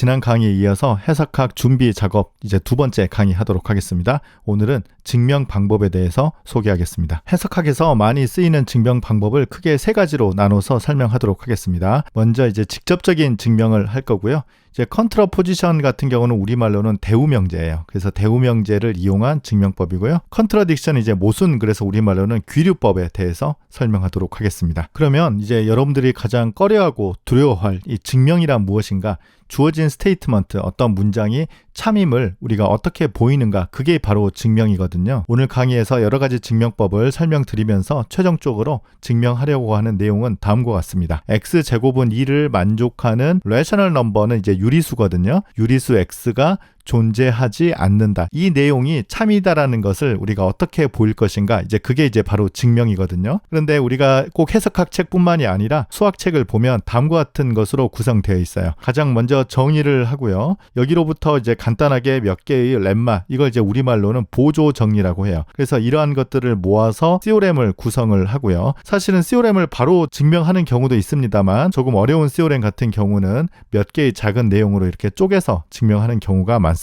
지난 강의에 이어서 해석학 준비 작업 이제 두 번째 강의 하도록 하겠습니다. 오늘은 증명 방법에 대해서 소개하겠습니다. 해석학에서 많이 쓰이는 증명 방법을 크게 세 가지로 나눠서 설명하도록 하겠습니다. 먼저 이제 직접적인 증명을 할 거고요. 이제 컨트러포지션 같은 경우는 우리말로는 대우명제예요. 그래서 대우명제를 이용한 증명법이고요. 컨트러딕션은 이제 모순, 그래서 우리말로는 귀류법에 대해서 설명하도록 하겠습니다. 그러면 이제 여러분들이 가장 꺼려하고 두려워할 이 증명이란 무엇인가, 주어진 스테이트먼트, 어떤 문장이 참임을 우리가 어떻게 보이는가, 그게 바로 증명이거든요. 오늘 강의에서 여러 가지 증명법을 설명드리면서 최종적으로 증명하려고 하는 내용은 다음과 같습니다. x제곱은 2를 만족하는 레셔널 넘버는 이제 유리수거든요. 유리수 x가 존재하지 않는다. 이 내용이 참이다라는 것을 우리가 어떻게 보일 것인가, 이제 그게 이제 바로 증명이거든요. 그런데 우리가 꼭 해석학 책뿐만이 아니라 수학책을 보면 다음과 같은 것으로 구성되어 있어요. 가장 먼저 정의를 하고요. 여기로부터 이제 간단하게 몇 개의 렘마, 이걸 이제 우리말로는 보조 정리라고 해요. 그래서 이러한 것들을 모아서 시오렘을 구성을 하고요. 사실은 시오렘을 바로 증명하는 경우도 있습니다만, 조금 어려운 시오렘 같은 경우는 몇 개의 작은 내용으로 이렇게 쪼개서 증명하는 경우가 많습니다.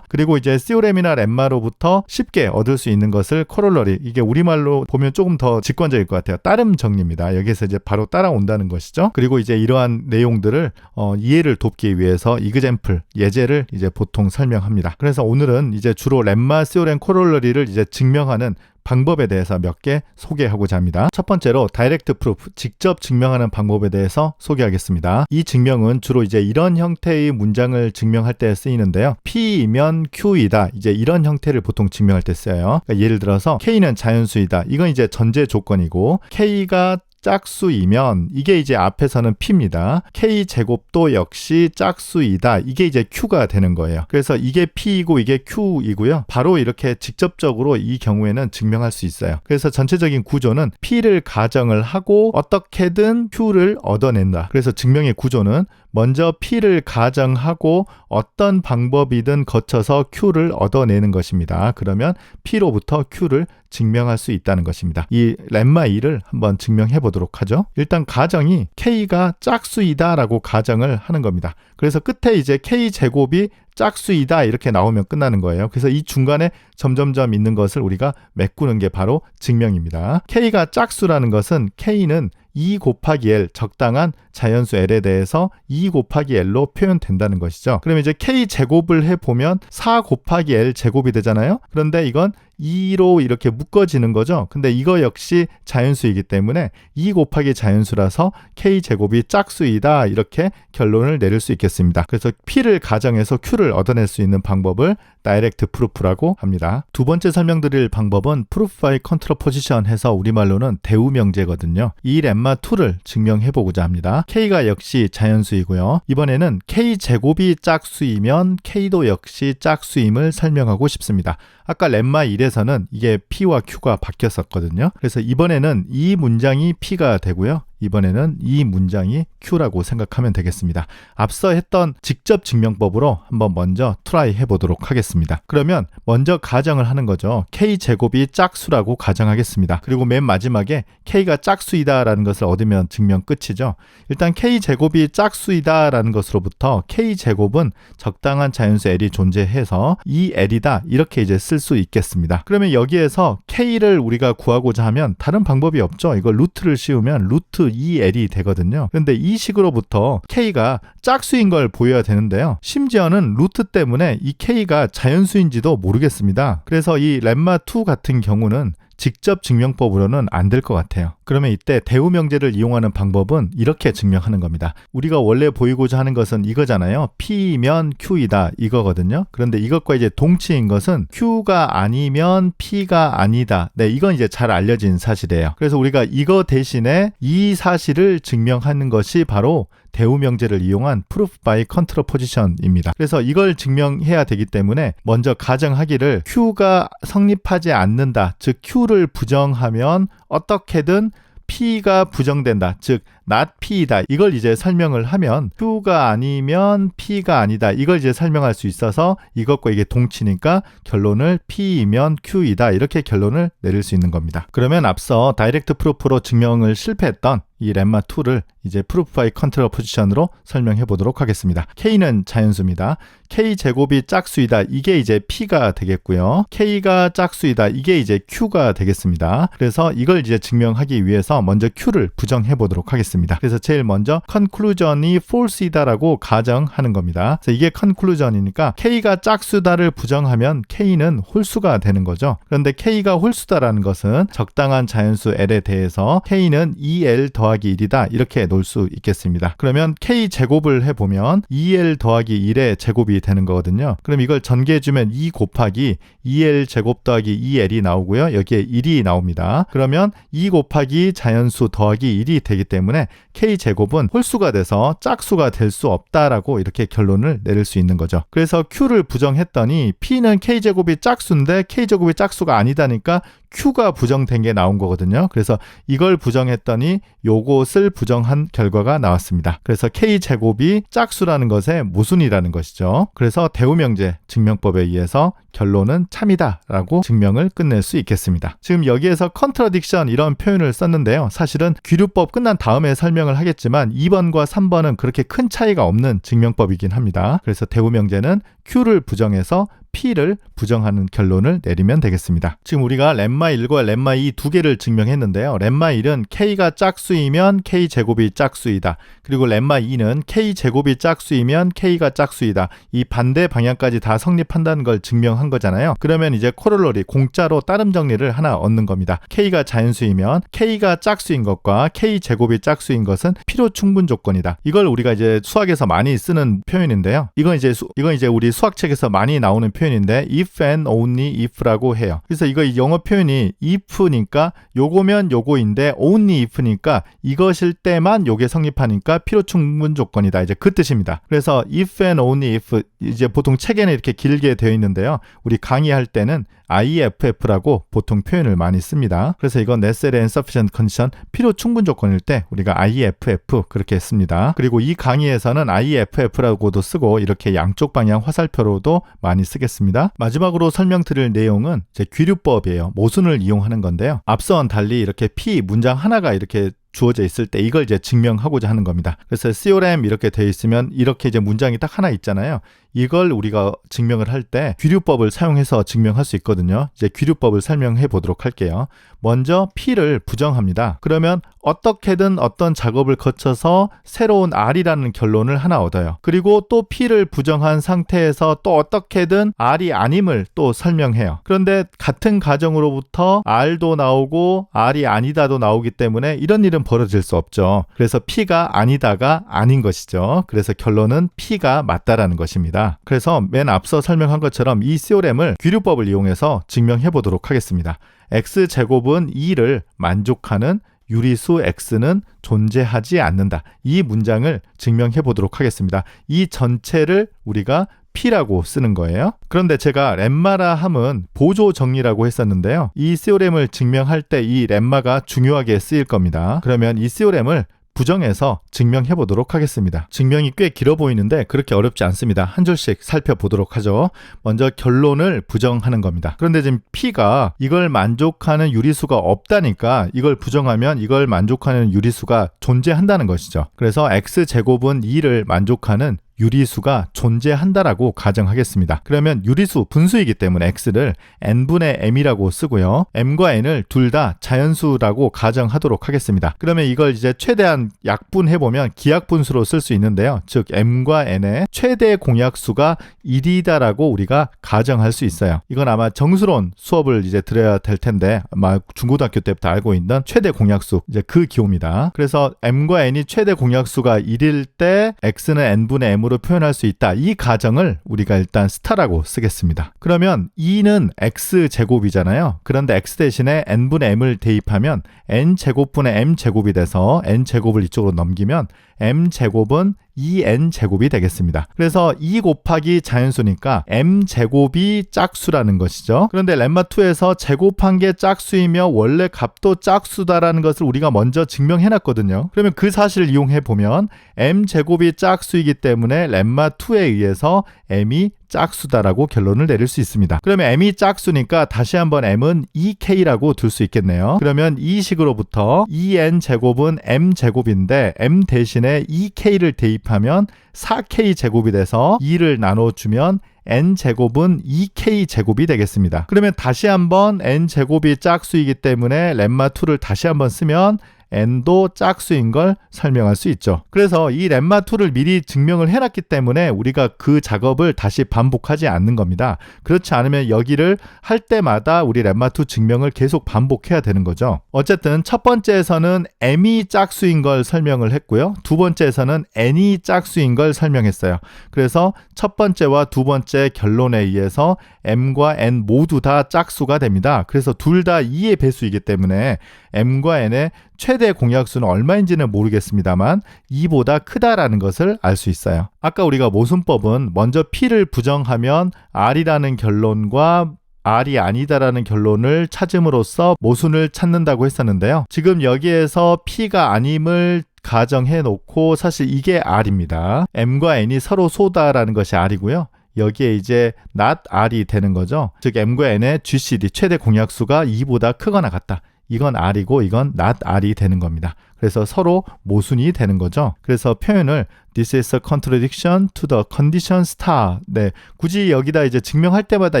그리고 이제 시오렘이나 렘마로부터 쉽게 얻을 수 있는 것을 코롤러리, 이게 우리말로 보면 조금 더 직관적일 것 같아요. 따름 정리입니다. 여기서 이제 바로 따라온다는 것이죠. 그리고 이제 이러한 내용들을 이해를 돕기 위해서 이그젬플, 예제를 이제 보통 설명합니다. 그래서 오늘은 이제 주로 렘마, 시오렘, 코롤러리를 이제 증명하는 방법에 대해서 몇 개 소개하고자 합니다. 첫 번째로 다이렉트 프루프, 직접 증명하는 방법에 대해서 소개하겠습니다. 이 증명은 주로 이제 이런 형태의 문장을 증명할 때 쓰이는데요. P이면 Q이다. 이제 이런 형태를 보통 증명할 때 써요. 그러니까 예를 들어서 K는 자연수이다. 이건 이제 전제 조건이고, K가 짝수이면 이게 이제 앞에서는 P입니다. K제곱도 역시 짝수이다. 이게 이제 Q가 되는 거예요. 그래서 이게 P이고 이게 Q이고요. 바로 이렇게 직접적으로 이 경우에는 증명할 수 있어요. 그래서 전체적인 구조는 P를 가정을 하고 어떻게든 Q를 얻어낸다. 그래서 증명의 구조는 먼저 P를 가정하고 어떤 방법이든 거쳐서 Q를 얻어내는 것입니다. 그러면 P로부터 Q를 증명할 수 있다는 것입니다. 이 렘마 2를 한번 증명해 보도록 하죠. 일단 가정이 K가 짝수이다 라고 가정을 하는 겁니다. 그래서 끝에 이제 K제곱이 짝수이다 이렇게 나오면 끝나는 거예요. 그래서 이 중간에 점점점 있는 것을 우리가 메꾸는 게 바로 증명입니다. K가 짝수라는 것은 K는 2 곱하기 L, 적당한 자연수 L에 대해서 2 곱하기 L로 표현된다는 것이죠. 그러면 이제 K제곱을 해보면 4 곱하기 L 제곱이 되잖아요. 그런데 이건 2로 이렇게 묶어지는 거죠. 근데 이거 역시 자연수이기 때문에 2 곱하기 자연수라서 K제곱이 짝수이다, 이렇게 결론을 내릴 수 있겠습니다. 그래서 P를 가정해서 Q를 얻어낼 수 있는 방법을 다이렉트 프루프라고 합니다. 두 번째 설명드릴 방법은 프루프 바이 컨트러포지션 해서 우리말로는 대우명제거든요. 이 렘마 2를 증명해보고자 합니다. K가 역시 자연수이고요. 이번에는 K제곱이 짝수이면 K도 역시 짝수임을 설명하고 싶습니다. 아까 렘마 1에서는 이게 P와 Q가 바뀌었었거든요. 그래서 이번에는 이 문장이 P가 되고요. 이번에는 이 문장이 Q라고 생각하면 되겠습니다. 앞서 했던 직접 증명법으로 한번 먼저 트라이 해보도록 하겠습니다. 그러면 먼저 가정을 하는 거죠. K제곱이 짝수라고 가정하겠습니다. 그리고 맨 마지막에 K가 짝수이다 라는 것을 얻으면 증명 끝이죠. 일단 K제곱이 짝수이다 라는 것으로부터 K제곱은 적당한 자연수 L이 존재해서 이 L이다, 이렇게 이제 쓸 수 있겠습니다. 그러면 여기에서 K를 우리가 구하고자 하면 다른 방법이 없죠. 이걸 루트를 씌우면 루트 2L이 되거든요. 그런데 이 식으로부터 K가 짝수인 걸 보여야 되는데요. 심지어는 루트 때문에 이 K가 자연수인지도 모르겠습니다. 그래서 이 렘마 2 같은 경우는 직접 증명법으로는 안 될 것 같아요. 그러면 이때 대우명제를 이용하는 방법은 이렇게 증명하는 겁니다. 우리가 원래 보이고자 하는 것은 이거잖아요. P면 Q이다, 이거거든요. 그런데 이것과 이제 동치인 것은 Q가 아니면 P가 아니다. 네, 이건 이제 잘 알려진 사실이에요. 그래서 우리가 이거 대신에 이 사실을 증명하는 것이 바로 대우명제를 이용한 Proof by Contraposition입니다. 그래서 이걸 증명해야 되기 때문에 먼저 가정하기를 Q가 성립하지 않는다, 즉 Q를 부정하면 어떻게든 P가 부정된다, 즉 not P이다, 이걸 이제 설명을 하면 Q가 아니면 P가 아니다, 이걸 이제 설명할 수 있어서 이것과 이게 동치니까 결론을 P이면 Q이다, 이렇게 결론을 내릴 수 있는 겁니다. 그러면 앞서 다이렉트 프루프로 증명을 실패했던 이 렘마 2를 이제 프루프 바이 컨트롤 포지션으로 설명해 보도록 하겠습니다. K는 자연수입니다. K 제곱이 짝수이다. 이게 이제 P가 되겠고요. K가 짝수이다. 이게 이제 Q가 되겠습니다. 그래서 이걸 이제 증명하기 위해서 먼저 Q를 부정해 보도록 하겠습니다. 그래서 제일 먼저 conclusion이 false이다라고 가정하는 겁니다. 그래서 이게 conclusion이니까 K가 짝수다를 부정하면 K는 홀수가 되는 거죠. 그런데 K가 홀수다라는 것은 적당한 자연수 L에 대해서 K는 2L 더하기 1이다. 이렇게 놓을 수 있겠습니다. 그러면 K 제곱을 해보면 2L 더하기 1의 제곱이 되는 거거든요. 그럼 이걸 전개해주면 2 곱하기 2L 제곱 더하기 2L이 나오고요. 여기에 1이 나옵니다. 그러면 2 곱하기 자연수 더하기 1이 되기 때문에 K 제곱은 홀수가 돼서 짝수가 될 수 없다라고 이렇게 결론을 내릴 수 있는 거죠. 그래서 Q를 부정했더니 P는 K 제곱이 짝수인데 K 제곱이 짝수가 아니다니까 Q가 부정된 게 나온 거거든요. 그래서 이걸 부정했더니 요것을 부정한 결과가 나왔습니다. 그래서 K제곱이 짝수라는 것의 모순이라는 것이죠. 그래서 대우명제 증명법에 의해서 결론은 참이다 라고 증명을 끝낼 수 있겠습니다. 지금 여기에서 contradiction 이런 표현을 썼는데요. 사실은 귀류법 끝난 다음에 설명을 하겠지만 2번과 3번은 그렇게 큰 차이가 없는 증명법이긴 합니다. 그래서 대우명제는 Q를 부정해서 P를 부정하는 결론을 내리면 되겠습니다. 지금 우리가 렘마 1과 렘마 2 두 개를 증명했는데요. 렘마 1은 K가 짝수이면 K 제곱이 짝수이다. 그리고 렘마 2는 K 제곱이 짝수이면 K가 짝수이다. 이 반대 방향까지 다 성립한다는 걸 증명한 거잖아요. 그러면 이제 코롤러리 공짜로 따름 정리를 하나 얻는 겁니다. K가 자연수이면 K가 짝수인 것과 K 제곱이 짝수인 것은 필요 충분 조건이다. 이걸 우리가 이제 수학에서 많이 쓰는 표현인데요. 이건 이제 우리 수학책에서 많이 나오는 표현인데 if and only if라고 해요. 그래서 이거 영어 표현이 if니까 요거면 요거인데 only if니까 이것일 때만 요게 성립하니까 필요 충분 조건이다. 이제 그 뜻입니다. 그래서 if and only if 이제 보통 책에는 이렇게 길게 되어 있는데요. 우리 강의할 때는 IFF라고 보통 표현을 많이 씁니다. 그래서 이건 necessary and sufficient condition 필요 충분 조건일 때 우리가 IFF 그렇게 씁니다. 그리고 이 강의에서는 IFF라고도 쓰고 이렇게 양쪽 방향 화살표로도 많이 쓰겠습니다. 마지막으로 설명드릴 내용은 이제 귀류법이에요. 모순을 이용하는 건데요. 앞서와는 달리 이렇게 P 문장 하나가 이렇게 주어져 있을 때 이걸 이제 증명하고자 하는 겁니다. 그래서 theorem 이렇게 되어 있으면 이렇게 이제 문장이 딱 하나 있잖아요. 이걸 우리가 증명을 할 때 귀류법을 사용해서 증명할 수 있거든요. 이제 귀류법을 설명해 보도록 할게요. 먼저 P를 부정합니다. 그러면 어떻게든 어떤 작업을 거쳐서 새로운 R이라는 결론을 하나 얻어요. 그리고 또 P를 부정한 상태에서 또 어떻게든 R이 아님을 또 설명해요. 그런데 같은 과정으로부터 R도 나오고 R이 아니다도 나오기 때문에 이런 일은 벌어질 수 없죠. 그래서 P가 아니다가 아닌 것이죠. 그래서 결론은 P가 맞다라는 것입니다. 그래서 맨 앞서 설명한 것처럼 이 시오렘을 귀류법을 이용해서 증명해 보도록 하겠습니다. X제곱은 2를 만족하는 유리수 X는 존재하지 않는다. 이 문장을 증명해 보도록 하겠습니다. 이 전체를 우리가 P라고 쓰는 거예요. 그런데 제가 렘마라 함은 보조 정리라고 했었는데요. 이 시오렘을 증명할 때 이 렘마가 중요하게 쓰일 겁니다. 그러면 이 시오렘을 부정해서 증명해 보도록 하겠습니다. 증명이 꽤 길어 보이는데 그렇게 어렵지 않습니다. 한 줄씩 살펴보도록 하죠. 먼저 결론을 부정하는 겁니다. 그런데 지금 P가 이걸 만족하는 유리수가 없다니까 이걸 부정하면 이걸 만족하는 유리수가 존재한다는 것이죠. 그래서 X제곱은 2를 만족하는 유리수가 존재한다라고 가정하겠습니다. 그러면 유리수 분수이기 때문에 x를 n분의 m이라고 쓰고요. m과 n을 둘 다 자연수라고 가정하도록 하겠습니다. 그러면 이걸 이제 최대한 약분해보면 기하분수로 쓸 수 있는데요. 즉 m과 n의 최대 공약수가 1이다라고 우리가 가정할 수 있어요. 이건 아마 정수론 수업을 이제 들어야 될 텐데 아마 중고등학교 때부터 알고 있는 최대 공약수 이제 그 기호입니다. 그래서 m과 n이 최대 공약수가 1일 때 x는 n분의 m으로 표현할 수 있다. 이 가정을 우리가 일단 스타라고 쓰겠습니다. 그러면 2는 x제곱이잖아요. 그런데 x 대신에 n분의 m을 대입하면 n제곱분의 m제곱이 돼서 n제곱을 이쪽으로 넘기면 m제곱은 2n제곱이 되겠습니다. 그래서 2 곱하기 자연수니까 m제곱이 짝수라는 것이죠. 그런데 렘마2에서 제곱한 게 짝수이며 원래 값도 짝수다라는 것을 우리가 먼저 증명해놨거든요. 그러면 그 사실을 이용해보면 m제곱이 짝수이기 때문에 렘마2에 의해서 m이 짝수다라고 결론을 내릴 수 있습니다. 그러면 m이 짝수니까 다시 한번 m은 2k라고 둘 수 있겠네요. 그러면 이 식으로부터 2n제곱은 m제곱인데 m 대신에 2k를 대입하면 4k 제곱이 돼서 2를 나눠주면 n제곱은 2k 제곱이 되겠습니다. 그러면 다시 한번 n제곱이 짝수이기 때문에 렘마2를 다시 한번 쓰면 n도 짝수인 걸 설명할 수 있죠. 그래서 이 렘마2를 미리 증명을 해놨기 때문에 우리가 그 작업을 다시 반복하지 않는 겁니다. 그렇지 않으면 여기를 할 때마다 우리 렘마2 증명을 계속 반복해야 되는 거죠. 어쨌든 첫 번째에서는 m이 짝수인 걸 설명을 했고요. 두 번째에서는 n이 짝수인 걸 설명했어요. 그래서 첫 번째와 두 번째 결론에 의해서 m과 n 모두 다 짝수가 됩니다. 그래서 둘 다 2의 배수이기 때문에 m과 n의 최대 공약수는 얼마인지는 모르겠습니다만 2보다 크다라는 것을 알 수 있어요. 아까 우리가 모순법은 먼저 p를 부정하면 r이라는 결론과 r이 아니다라는 결론을 찾음으로써 모순을 찾는다고 했었는데요. 지금 여기에서 p가 아님을 가정해 놓고 사실 이게 r입니다. m과 n이 서로 소다라는 것이 r이고요. 여기에 이제 not r이 되는 거죠. 즉 m과 n의 GCD 최대 공약수가 2보다 크거나 같다. 이건 r이고 이건 not r이 되는 겁니다. 그래서 서로 모순이 되는 거죠. 그래서 표현을 This is a contradiction to the condition star. 네, 굳이 여기다 이제 증명할 때마다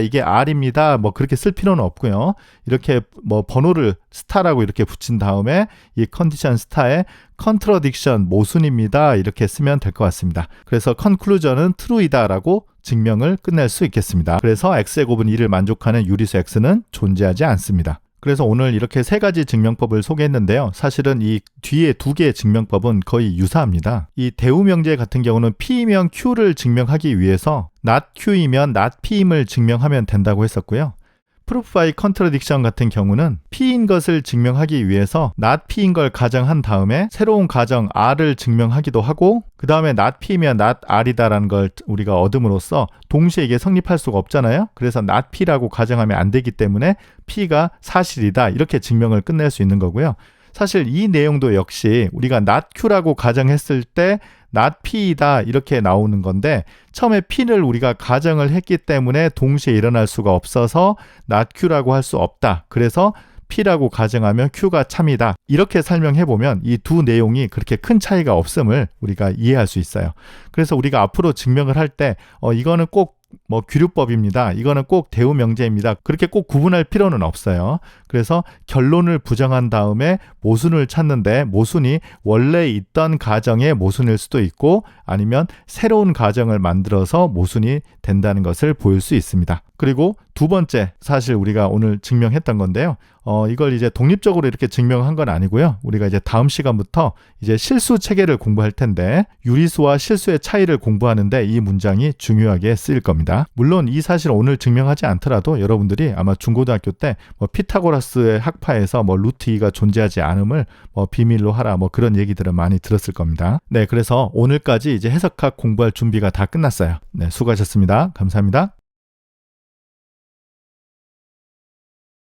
이게 r입니다. 뭐 그렇게 쓸 필요는 없고요. 이렇게 뭐 번호를 star라고 이렇게 붙인 다음에 이 condition star에 contradiction 모순입니다. 이렇게 쓰면 될 것 같습니다. 그래서 conclusion은 true이다라고 증명을 끝낼 수 있겠습니다. 그래서 x제곱은 2를 만족하는 유리수 x는 존재하지 않습니다. 그래서 오늘 이렇게 세 가지 증명법을 소개했는데요. 사실은 이 뒤에 두 개의 증명법은 거의 유사합니다. 이 대우명제 같은 경우는 P이면 Q를 증명하기 위해서 not Q이면 not P임을 증명하면 된다고 했었고요. Proof by contradiction 같은 경우는 P인 것을 증명하기 위해서 not P인 걸 가정한 다음에 새로운 가정 R을 증명하기도 하고 그 다음에 not P면 not R이다라는 걸 우리가 얻음으로써 동시에 이게 성립할 수가 없잖아요. 그래서 not P라고 가정하면 안 되기 때문에 P가 사실이다 이렇게 증명을 끝낼 수 있는 거고요. 사실 이 내용도 역시 우리가 not Q라고 가정했을 때 not P이다 이렇게 나오는 건데 처음에 P를 우리가 가정을 했기 때문에 동시에 일어날 수가 없어서 not Q라고 할 수 없다. 그래서 P라고 가정하면 Q가 참이다. 이렇게 설명해보면 이 두 내용이 그렇게 큰 차이가 없음을 우리가 이해할 수 있어요. 그래서 우리가 앞으로 증명을 할 때 이거는 꼭 규류법입니다. 이거는 꼭 대우명제입니다. 그렇게 꼭 구분할 필요는 없어요. 그래서 결론을 부정한 다음에 모순을 찾는데 모순이 원래 있던 가정의 모순일 수도 있고 아니면 새로운 가정을 만들어서 모순이 된다는 것을 보일 수 있습니다. 그리고 두 번째 사실 우리가 오늘 증명했던 건데요. 이걸 이제 독립적으로 이렇게 증명한 건 아니고요. 우리가 이제 다음 시간부터 이제 실수 체계를 공부할 텐데 유리수와 실수의 차이를 공부하는데 이 문장이 중요하게 쓰일 겁니다. 물론 이 사실을 오늘 증명하지 않더라도 여러분들이 아마 중고등학교 때 피타고라스의 학파에서 루트 2가 존재하지 않음을 비밀로 하라 그런 얘기들은 많이 들었을 겁니다. 네, 그래서 오늘까지 이제 해석학 공부할 준비가 다 끝났어요. 네, 수고하셨습니다. 감사합니다.